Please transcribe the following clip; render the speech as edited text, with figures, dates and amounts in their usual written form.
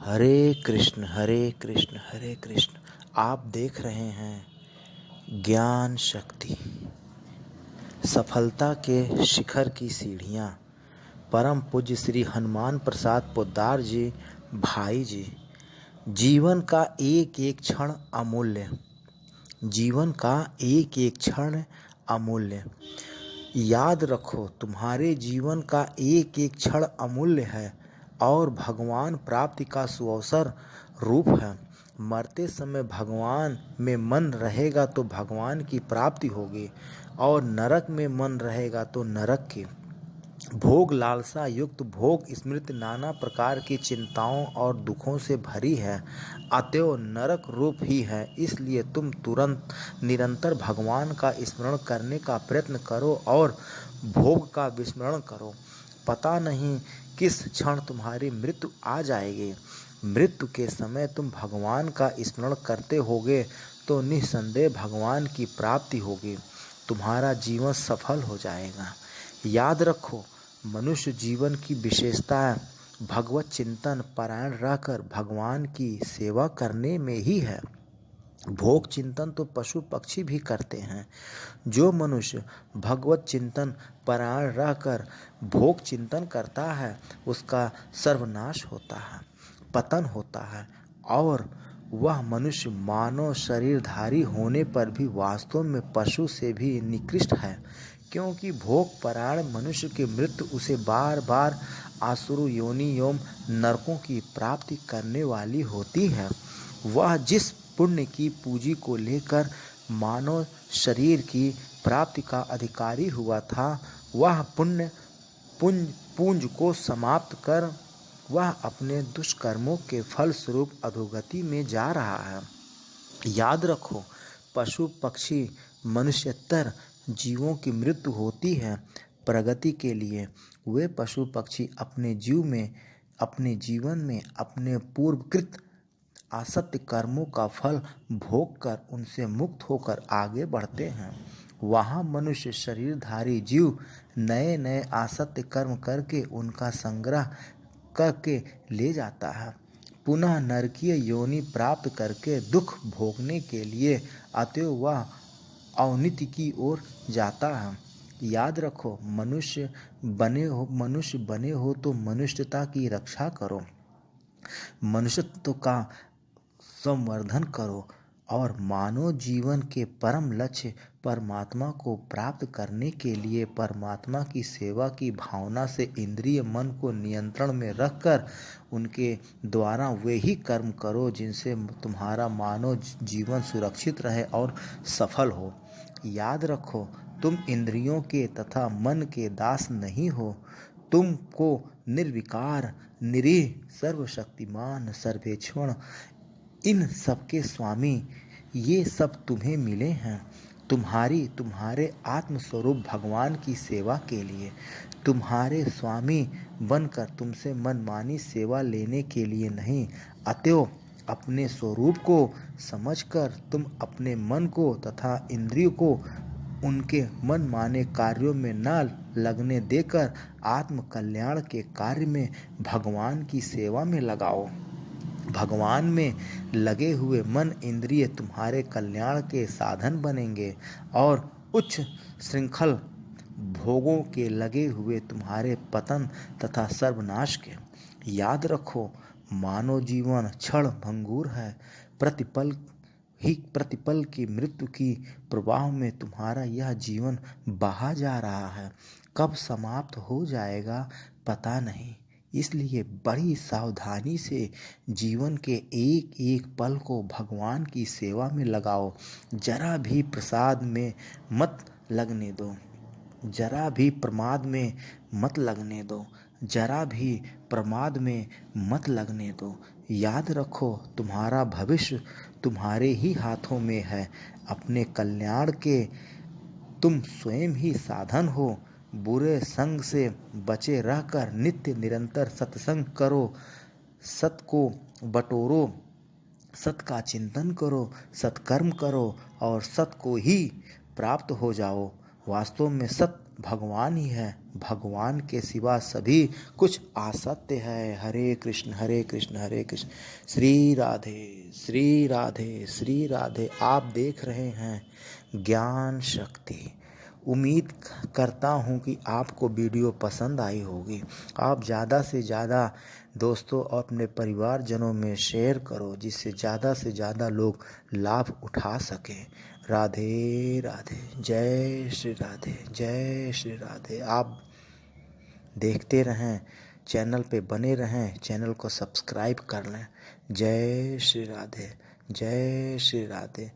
हरे कृष्ण हरे कृष्ण। आप देख रहे हैं ज्ञान शक्ति। सफलता के शिखर की सीढ़ियाँ। परम पूज्य श्री हनुमान प्रसाद पोद्दार जी। भाई जी, जीवन का एक एक क्षण अमूल्य। जीवन का एक एक क्षण अमूल्य। याद रखो, तुम्हारे जीवन का एक एक क्षण अमूल्य है और भगवान प्राप्ति का सुअवसर रूप है। मरते समय भगवान में मन रहेगा तो भगवान की प्राप्ति होगी और नरक में मन रहेगा तो नरक की। भोग लालसा युक्त भोग स्मृति नाना प्रकार की चिंताओं और दुखों से भरी है, अतएव नरक रूप ही है। इसलिए तुम तुरंत निरंतर भगवान का स्मरण करने का प्रयत्न करो और भोग का विस्मरण करो। पता नहीं किस क्षण तुम्हारी मृत्यु आ जाएगी। मृत्यु के समय तुम भगवान का स्मरण करते होगे तो निस्संदेह भगवान की प्राप्ति होगी, तुम्हारा जीवन सफल हो जाएगा। याद रखो, मनुष्य जीवन की विशेषता भगवत चिंतन परायण रहकर भगवान की सेवा करने में ही है। भोग चिंतन तो पशु पक्षी भी करते हैं। जो मनुष्य भगवत चिंतन परायण रहकर भोग चिंतन करता है उसका सर्वनाश होता है, पतन होता है और वह मनुष्य मानव शरीरधारी होने पर भी वास्तव में पशु से भी निकृष्ट है, क्योंकि भोग परायण मनुष्य की मृत्यु उसे बार बार आसुर योनि एवं नरकों की प्राप्ति करने वाली होती है। वह जिस पुण्य की पूंजी को लेकर मानव शरीर की प्राप्ति का अधिकारी हुआ था, वह पुण्य पूंज को समाप्त कर वह अपने दुष्कर्मों के फल स्वरूप अधोगति में जा रहा है। याद रखो, पशु पक्षी मनुष्यतर जीवों की मृत्यु होती है प्रगति के लिए। वे पशु पक्षी अपने जीवन में अपने पूर्वकृत असत्य कर्मों का फल भोग कर उनसे मुक्त होकर आगे बढ़ते हैं। वहाँ मनुष्य शरीरधारी जीव नए नए असत्य कर्म करके उनका संग्रह करके ले जाता है, पुनः नरकीय योनि प्राप्त करके दुख भोगने के लिए, अतएव वह अवनीति की ओर जाता है। याद रखो, मनुष्य बने हो तो मनुष्यता की रक्षा करो, मनुष्यत्व का संवर्धन करो और मानव जीवन के परम लक्ष्य परमात्मा को प्राप्त करने के लिए परमात्मा की सेवा की भावना से इंद्रिय मन को नियंत्रण में रखकर उनके द्वारा वे ही कर्म करो जिनसे तुम्हारा मानव जीवन सुरक्षित रहे और सफल हो। याद रखो, तुम इंद्रियों के तथा मन के दास नहीं हो। तुमको निर्विकार, निरीह, सर्वशक्तिमान, सर्वेक्षण, इन सबके स्वामी ये सब तुम्हें मिले हैं तुम्हारे आत्मस्वरूप भगवान की सेवा के लिए, तुम्हारे स्वामी बनकर तुमसे मनमानी सेवा लेने के लिए नहीं। अतएव अपने स्वरूप को समझकर तुम अपने मन को तथा इंद्रियों को उनके मन माने कार्यों में न लगने देकर आत्म कल्याण के कार्य में भगवान की सेवा में लगाओ। भगवान में लगे हुए मन इंद्रिय तुम्हारे कल्याण के साधन बनेंगे और उच्च श्रृंखल भोगों के लगे हुए तुम्हारे पतन तथा सर्वनाश के। याद रखो, मानव जीवन क्षण भंगुर है। प्रतिपल की मृत्यु की प्रवाह में तुम्हारा यह जीवन बहा जा रहा है, कब समाप्त हो जाएगा पता नहीं। इसलिए बड़ी सावधानी से जीवन के एक एक पल को भगवान की सेवा में लगाओ। जरा भी प्रसाद में मत लगने दो, जरा भी प्रमाद में मत लगने दो, जरा भी प्रमाद में मत लगने दो। याद रखो, तुम्हारा भविष्य तुम्हारे ही हाथों में है। अपने कल्याण के तुम स्वयं ही साधन हो। बुरे संग से बचे रहकर नित्य निरंतर सत्संग करो, सत को बटोरो, सत का चिंतन करो, सत्कर्म करो और सत को ही प्राप्त हो जाओ। वास्तव में सत भगवान ही है, भगवान के सिवा सभी कुछ असत्य है। हरे कृष्ण हरे कृष्ण हरे कृष्ण, श्री राधे श्री राधे श्री राधे। आप देख रहे हैं ज्ञान शक्ति। उम्मीद करता हूँ कि आपको वीडियो पसंद आई होगी। आप ज़्यादा से ज़्यादा दोस्तों और अपने परिवारजनों में शेयर करो, जिससे ज़्यादा से ज़्यादा लोग लाभ उठा सकें। राधे राधे, जय श्री राधे, जय श्री राधे। आप देखते रहें, चैनल पे बने रहें, चैनल को सब्सक्राइब कर लें। जय श्री राधे, जय श्री राधे।